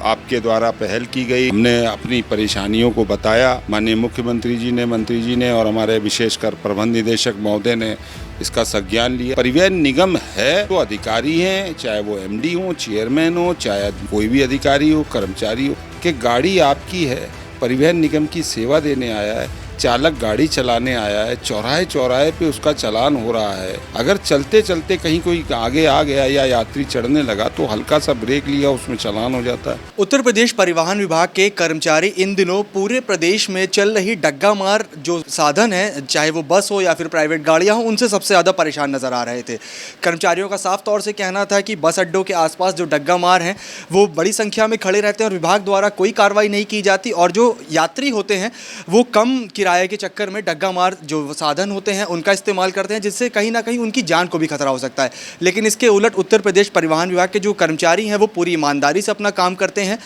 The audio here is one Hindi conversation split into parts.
आपके द्वारा पहल की गई। हमने अपनी परेशानियों को बताया, माननीय मुख्यमंत्री जी ने, मंत्री जी ने और हमारे विशेषकर प्रबंध निदेशक महोदय ने इसका संज्ञान लिया। परिवहन निगम है तो अधिकारी हैं, चाहे वो एमडी हो, चेयरमैन हो, चाहे कोई भी अधिकारी हो, कर्मचारी हो, कि गाड़ी आपकी है, परिवहन निगम की सेवा देने आया है, चालक गाड़ी चलाने आया है, चौराहे चौराहे पे उसका चालान हो रहा है। अगर चलते चलते कहीं कोई आगे आ गया या यात्री चढ़ने लगा तो हल्का सा ब्रेक लिया, उसमें चालान हो जाता है। उत्तर प्रदेश परिवहन विभाग के कर्मचारी इन दिनों पूरे प्रदेश में चल रही डग्गा मार जो साधन है, चाहे वो बस हो या फिर प्राइवेट गाड़ियां हो, उनसे सबसे ज़्यादा परेशान नजर आ रहे थे। कर्मचारियों का साफ तौर से कहना था कि बस अड्डों के आसपास जो डग्गा मार हैं वो बड़ी संख्या में खड़े रहते हैं और विभाग द्वारा कोई कार्रवाई नहीं की जाती, और जो यात्री होते हैं वो कम किराए के चक्कर में डग्गा मार जो साधन होते हैं उनका इस्तेमाल करते हैं, जिससे कहीं ना कहीं उनकी जान को भी खतरा हो सकता है। लेकिन इसके उलट उत्तर प्रदेश परिवहन विभाग के जो कर्मचारी हैं वो पूरी ईमानदारी से अपना काम करते हैं,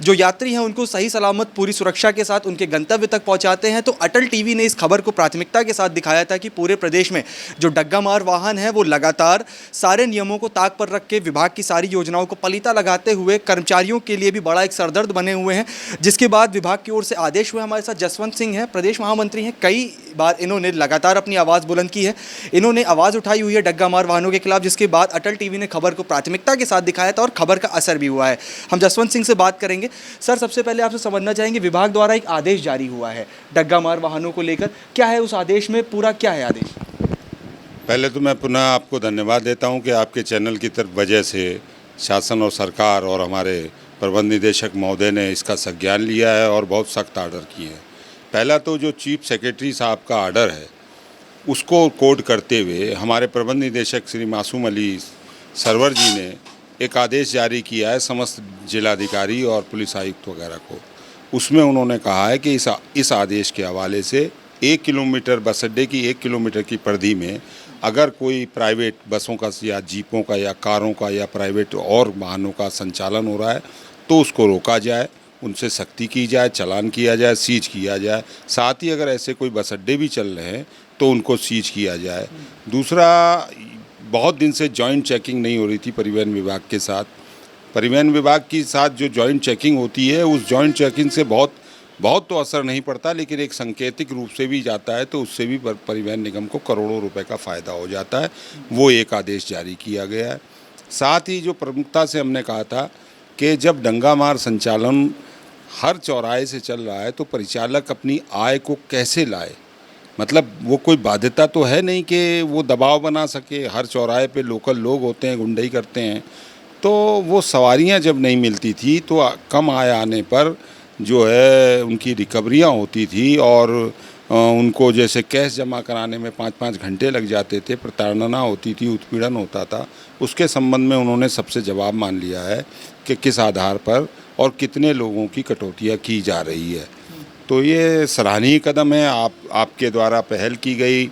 जो यात्री हैं उनको सही सलामत पूरी सुरक्षा के साथ उनके गंतव्य तक पहुंचाते हैं। तो अटल टीवी ने इस खबर को प्राथमिकता के साथ दिखाया था कि पूरे प्रदेश में जो डग्गा मार वाहन है वो लगातार सारे नियमों को ताक पर रख के विभाग की सारी योजनाओं को पलीता लगाते हुए कर्मचारियों के लिए भी बड़ा एक सरदर्द बने हुए हैं, जिसके बाद विभाग की ओर से आदेश हुए। हमारे साथ जसवंत सिंह हैं, प्रदेश महामंत्री हैं। कई बार इन्होंने लगातार अपनी आवाज़ बुलंद की है, इन्होंने आवाज़ उठाई हुई है डग्गा मार वाहनों के खिलाफ, जिसके बाद अटल टीवी ने खबर को प्राथमिकता के साथ दिखाया था और खबर का असर भी हुआ है। हम जसवंत सिंह से बात करेंगे। सर, सबसे पहले आपसे समझना चाहेंगे, विभाग द्वारा एक आदेश जारी हुआ है डग्गा मार वाहनों को लेकर, क्या है उस आदेश में, पूरा क्या है आदेश? पहले तो मैं पुनः आपको धन्यवाद देता हूं कि आपके चैनल की तरफ वजह से शासन और सरकार और हमारे प्रबंध निदेशक महोदय ने इसका संज्ञान लिया है और बहुत सख्त आर्डर किए हैं। पहला तो जो चीफ सेक्रेटरी साहब का आर्डर है उसको कोड करते हुए हमारे प्रबंध निदेशक श्री मासूम अली सरवर जी ने एक आदेश जारी किया है समस्त जिलाधिकारी और पुलिस आयुक्त वगैरह को। उसमें उन्होंने कहा है कि इस आदेश के हवाले से 1 किलोमीटर बस अड्डे की 1 किलोमीटर की परिधि में अगर कोई प्राइवेट बसों का या जीपों का या कारों का या प्राइवेट और वाहनों का संचालन हो रहा है तो उसको रोका जाए, उनसे सख्ती की जाए, चालान किया जाए, सीज किया जाए। साथ ही अगर ऐसे कोई बस अड्डे भी चल रहे हैं तो उनको सीज किया जाए। दूसरा, बहुत दिन से जॉइंट चेकिंग नहीं हो रही थी परिवहन विभाग के साथ। परिवहन विभाग के साथ जो जॉइंट चेकिंग होती है उस जॉइंट चेकिंग से बहुत तो असर नहीं पड़ता, लेकिन एक सांकेतिक रूप से भी जाता है तो उससे भी परिवहन निगम को करोड़ों रुपए का फ़ायदा हो जाता है। वो एक आदेश जारी किया गया है। साथ ही जो प्रमुखता से हमने कहा था कि जब डंगा मार संचालन हर चौराहे से चल रहा है तो परिचालक अपनी आय को कैसे लाए, मतलब वो कोई बाध्यता तो है नहीं कि वो दबाव बना सके। हर चौराहे पे लोकल लोग होते हैं, गुंडई करते हैं, तो वो सवारियां जब नहीं मिलती थी तो कम आय आने पर जो है उनकी रिकवरियां होती थी और उनको जैसे कैश जमा कराने में 5-5 घंटे लग जाते थे, प्रताड़ना होती थी, उत्पीड़न होता था। उसके संबंध में उन्होंने सबसे जवाब मान लिया है कि किस आधार पर और कितने लोगों की कटौतियाँ की जा रही है। तो ये सराहनीय कदम है, आपके द्वारा पहल की गई।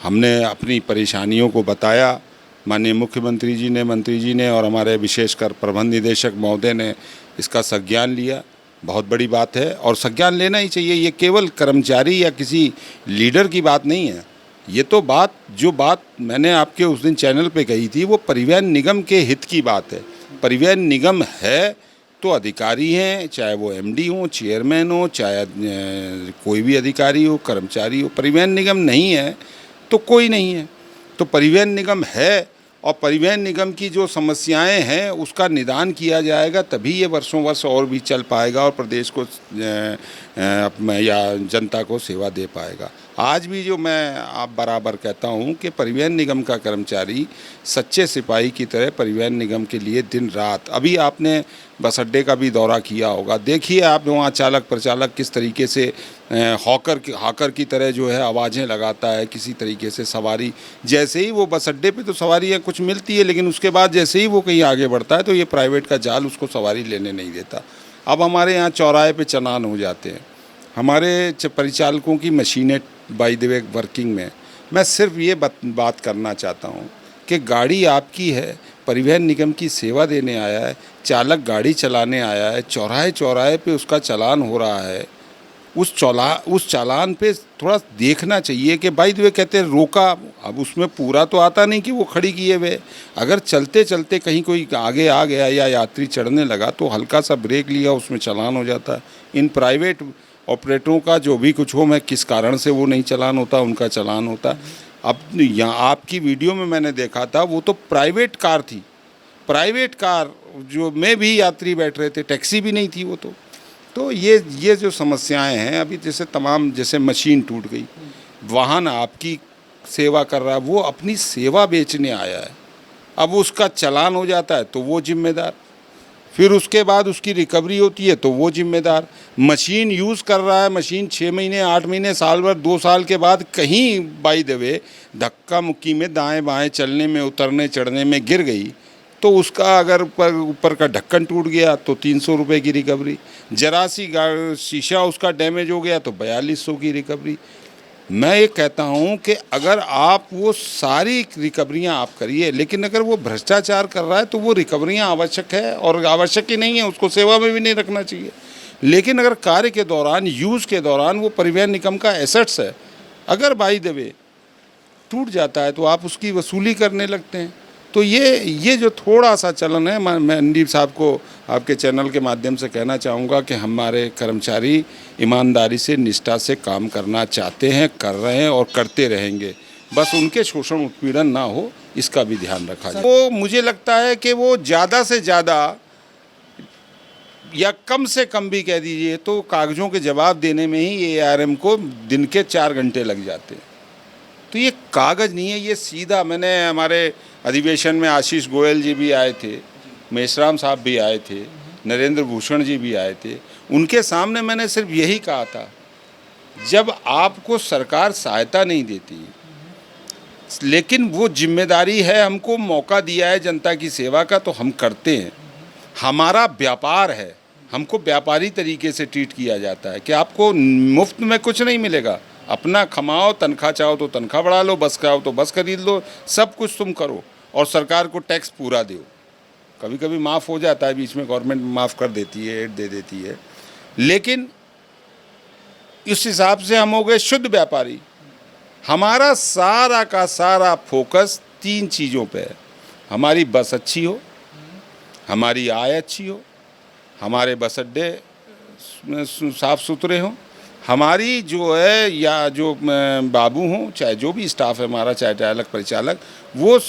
हमने अपनी परेशानियों को बताया, माननीय मुख्यमंत्री जी ने, मंत्री जी ने और हमारे विशेषकर प्रबंध निदेशक महोदय ने इसका संज्ञान लिया। बहुत बड़ी बात है और संज्ञान लेना ही चाहिए। ये केवल कर्मचारी या किसी लीडर की बात नहीं है, ये तो जो बात मैंने आपके उस दिन चैनल पे कही थी वो परिवहन निगम के हित की बात है। परिवहन निगम है तो अधिकारी हैं, चाहे वो एमडी हो, चेयरमैन हो, चाहे कोई भी अधिकारी हो, कर्मचारी हो। परिवहन निगम नहीं है तो कोई नहीं है। तो परिवहन निगम है और परिवहन निगम की जो समस्याएं हैं उसका निदान किया जाएगा, तभी ये वर्षों वर्ष और भी चल पाएगा और प्रदेश को या जनता को सेवा दे पाएगा। आज भी जो मैं आप बराबर कहता हूँ कि परिवहन निगम का कर्मचारी सच्चे सिपाही की तरह परिवहन निगम के लिए दिन रात, अभी आपने बस अड्डे का भी दौरा किया होगा, देखिए आप वहाँ चालक प्रचालक किस तरीके से हॉकर की तरह जो है आवाज़ें लगाता है। किसी तरीके से सवारी, जैसे ही वो बस अड्डे पे तो सवारी कुछ मिलती है, लेकिन उसके बाद जैसे ही वो कहीं आगे बढ़ता है तो ये प्राइवेट का जाल उसको सवारी लेने नहीं देता। अब हमारे यहाँ चौराहे पे चालान हो जाते हैं, हमारे परिचालकों की मशीनें बाय द वे वर्किंग में। मैं सिर्फ ये बात करना चाहता हूँ कि गाड़ी आपकी है, परिवहन निगम की सेवा देने आया है, चालक गाड़ी चलाने आया है, चौराहे चौराहे पे उसका चालान हो रहा है, उस चालान पे थोड़ा देखना चाहिए कि भाई वे कहते हैं रोका, अब उसमें पूरा तो आता नहीं कि वो खड़ी किए हुए, अगर चलते चलते कहीं कोई आगे आ गया या यात्री चढ़ने लगा तो हल्का सा ब्रेक लिया, उसमें चालान हो जाता है। इन प्राइवेट ऑपरेटरों का जो भी कुछ हो, मैं किस कारण से वो नहीं चालान होता, उनका चालान होता। अब यहाँ आपकी वीडियो में मैंने देखा था, वो तो प्राइवेट कार थी, प्राइवेट कार जो में भी यात्री बैठ रहे थे, टैक्सी भी नहीं थी वो तो ये जो समस्याएं हैं अभी, जैसे तमाम, जैसे मशीन टूट गई, वाहन आपकी सेवा कर रहा है, वो अपनी सेवा बेचने आया है, अब उसका चालान हो जाता है तो वो जिम्मेदार, फिर उसके बाद उसकी रिकवरी होती है तो वो जिम्मेदार। मशीन यूज़ कर रहा है, मशीन 6 महीने 8 महीने साल भर 2 साल के बाद कहीं बाई द वे धक्का मुक्की में दाएं बाएं चलने में, उतरने चढ़ने में गिर गई तो उसका अगर ऊपर का ढक्कन टूट गया तो 300 रुपये की रिकवरी, जरा सी शीशा उसका डैमेज हो गया तो 4200 की रिकवरी। मैं ये कहता हूँ कि अगर आप वो सारी रिकवरियाँ आप करिए, लेकिन अगर वो भ्रष्टाचार कर रहा है तो वो रिकवरियाँ आवश्यक है, और आवश्यक ही नहीं है, उसको सेवा में भी नहीं रखना चाहिए। लेकिन अगर कार्य के दौरान, यूज़ के दौरान वो परिवहन निगम का एसेट्स है, अगर बाई द वे टूट जाता है तो आप उसकी वसूली करने लगते हैं। तो ये जो थोड़ा सा चलन है, मैं मनदीप साहब को आपके चैनल के माध्यम से कहना चाहूँगा कि हमारे कर्मचारी ईमानदारी से, निष्ठा से काम करना चाहते हैं, कर रहे हैं और करते रहेंगे, बस उनके शोषण उत्पीड़न ना हो, इसका भी ध्यान रखा जाए। वो मुझे लगता है कि वो ज़्यादा से ज़्यादा या कम से कम भी कह दीजिए तो कागज़ों के जवाब देने में ही ARM को दिन के 4 घंटे लग जाते हैं। तो ये कागज़ नहीं है, ये सीधा, मैंने हमारे अधिवेशन में आशीष गोयल जी भी आए थे, मेश्राम साहब भी आए थे, नरेंद्र भूषण जी भी आए थे, उनके सामने मैंने सिर्फ यही कहा था, जब आपको सरकार सहायता नहीं देती, लेकिन वो जिम्मेदारी है, हमको मौका दिया है जनता की सेवा का तो हम करते हैं, हमारा व्यापार है, हमको व्यापारी तरीके से ट्रीट किया जाता है कि आपको मुफ्त में कुछ नहीं मिलेगा, अपना कमाओ, तनख्वाह चाहो तो तनख्वाह बढ़ा लो, बस चाहो तो बस खरीद लो, सब कुछ तुम करो और सरकार को टैक्स पूरा दो। कभी कभी माफ़ हो जाता है, बीच में गवर्नमेंट माफ़ कर देती है, एड दे देती है, लेकिन इस हिसाब से हम हो गए शुद्ध व्यापारी। हमारा सारा का सारा फोकस 3 चीज़ों पे है, हमारी बस अच्छी हो, हमारी आय अच्छी हो, हमारे बस अड्डे साफ़ सुथरे हों, हमारी जो है या जो बाबू हों, चाहे जो भी स्टाफ है हमारा, चाहे चालक परिचालक, वो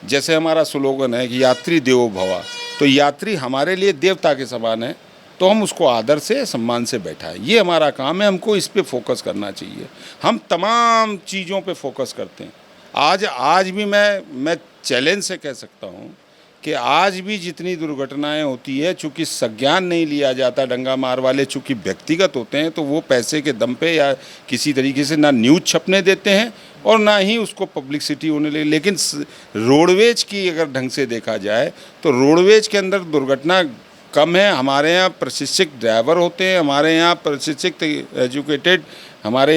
जैसे हमारा स्लोगन है कि यात्री देवो भव, तो यात्री हमारे लिए देवता के समान है, तो हम उसको आदर से, सम्मान से बैठाएं। ये हमारा काम है, हमको इस पे फोकस करना चाहिए। हम तमाम चीज़ों पे फोकस करते हैं। आज भी मैं चैलेंज से कह सकता हूँ कि आज भी जितनी दुर्घटनाएं होती है, चूँकि संज्ञान नहीं लिया जाता, डंगा मार वाले चूँकि व्यक्तिगत होते हैं, तो वो पैसे के दम पे या किसी तरीके से ना न्यूज़ छपने देते हैं और ना ही उसको पब्लिसिटी होने लगी। लेकिन रोडवेज की अगर ढंग से देखा जाए तो रोडवेज के अंदर दुर्घटना कम है। हमारे यहाँ प्रशिक्षित ड्राइवर होते हैं, हमारे यहाँ प्रशिक्षित एजुकेटेड, हमारे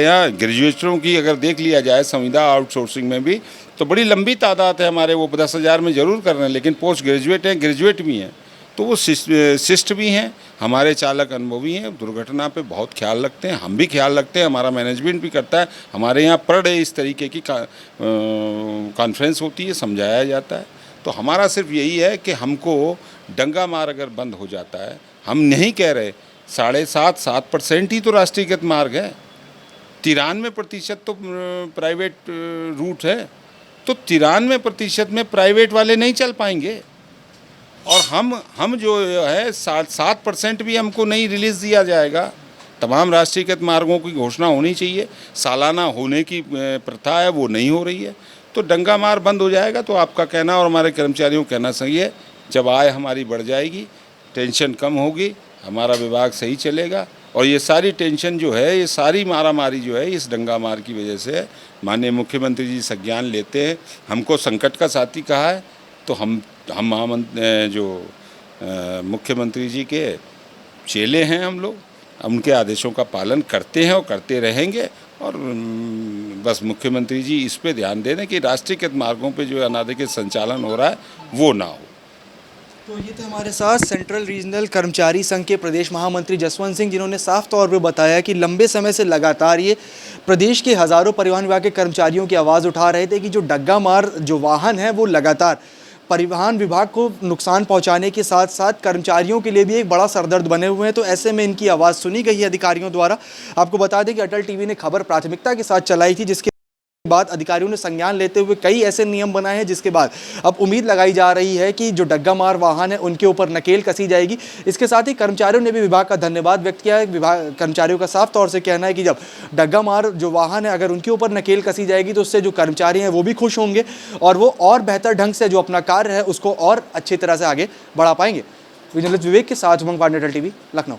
यहाँ ग्रेजुएटरों की अगर देख लिया जाए संविदा आउटसोर्सिंग में भी तो बड़ी लंबी तादाद है हमारे, वो 10,000 में ज़रूर कर रहे हैं, लेकिन पोस्ट ग्रेजुएट हैं, ग्रेजुएट भी हैं, तो वो शिष्ट भी हैं। हमारे चालक अनुभवी हैं, दुर्घटना पे बहुत ख्याल रखते हैं, हम भी ख्याल रखते हैं, हमारा मैनेजमेंट भी करता है। हमारे यहाँ पर डे इस तरीके की कॉन्फ्रेंस होती है, समझाया जाता है। तो हमारा सिर्फ यही है कि हमको डंगा मार अगर बंद हो जाता है, हम नहीं कह रहे 7.5-7% ही तो राष्ट्रीयकृत मार्ग है, 93% तो प्राइवेट रूट है, तो 93% में प्राइवेट वाले नहीं चल पाएंगे। और हम जो है 7% भी हमको नहीं रिलीज़ दिया जाएगा। तमाम राष्ट्रीयकृत मार्गों की घोषणा होनी चाहिए, सालाना होने की प्रथा है, वो नहीं हो रही है, तो डंगा मार बंद हो जाएगा। तो आपका कहना और हमारे कर्मचारियों का कहना सही है, जब आय हमारी बढ़ जाएगी, टेंशन कम होगी, हमारा विभाग सही चलेगा। और ये सारी टेंशन जो है, ये सारी मारामारी जो है, इस डंगा मार की वजह से है। माननीय मुख्यमंत्री जी संज्ञान लेते हैं, हमको संकट का साथी कहा है, तो हम जो मुख्यमंत्री जी के चेले हैं हम लोग, उनके आदेशों का पालन करते हैं और करते रहेंगे। और बस मुख्यमंत्री जी इस पे ध्यान दे दें कि राष्ट्रीयकृत मार्गों पे जो अनाधिकृत संचालन हो रहा है वो ना हो। तो ये थे हमारे साथ सेंट्रल रीजनल कर्मचारी संघ के प्रदेश महामंत्री जसवंत सिंह, जिन्होंने साफ तौर पे बताया कि लंबे समय से लगातार ये प्रदेश के हज़ारों परिवहन विभाग के कर्मचारियों की आवाज़ उठा रहे थे कि जो डग्गा मार जो वाहन है वो लगातार परिवहन विभाग को नुकसान पहुंचाने के साथ साथ कर्मचारियों के लिए भी एक बड़ा सरदर्द बने हुए हैं। तो ऐसे में इनकी आवाज़ सुनी गई है अधिकारियों द्वारा। आपको बता दें कि अटल टीवी ने खबर प्राथमिकता के साथ चलाई थी, जिसके बाद अधिकारियों ने संज्ञान लेते हुए कई ऐसे नियम बनाए हैं, जिसके बाद अब उम्मीद लगाई जा रही है कि जो डग्गा मार वाहन है उनके ऊपर नकेल कसी जाएगी। इसके साथ ही कर्मचारियों ने भी विभाग का धन्यवाद व्यक्त किया है। विभाग कर्मचारियों का साफ तौर से कहना है कि जब डग्गा मार जो वाहन है अगर उनके ऊपर नकेल कसी जाएगी तो उससे जो कर्मचारी हैं वो भी खुश होंगे और वो और बेहतर ढंग से जो अपना कार्य है उसको और अच्छी तरह से आगे बढ़ा पाएंगे। जर्नलिस्ट विवेक के साथ उमंग पांडे, अटल टीवी, लखनऊ।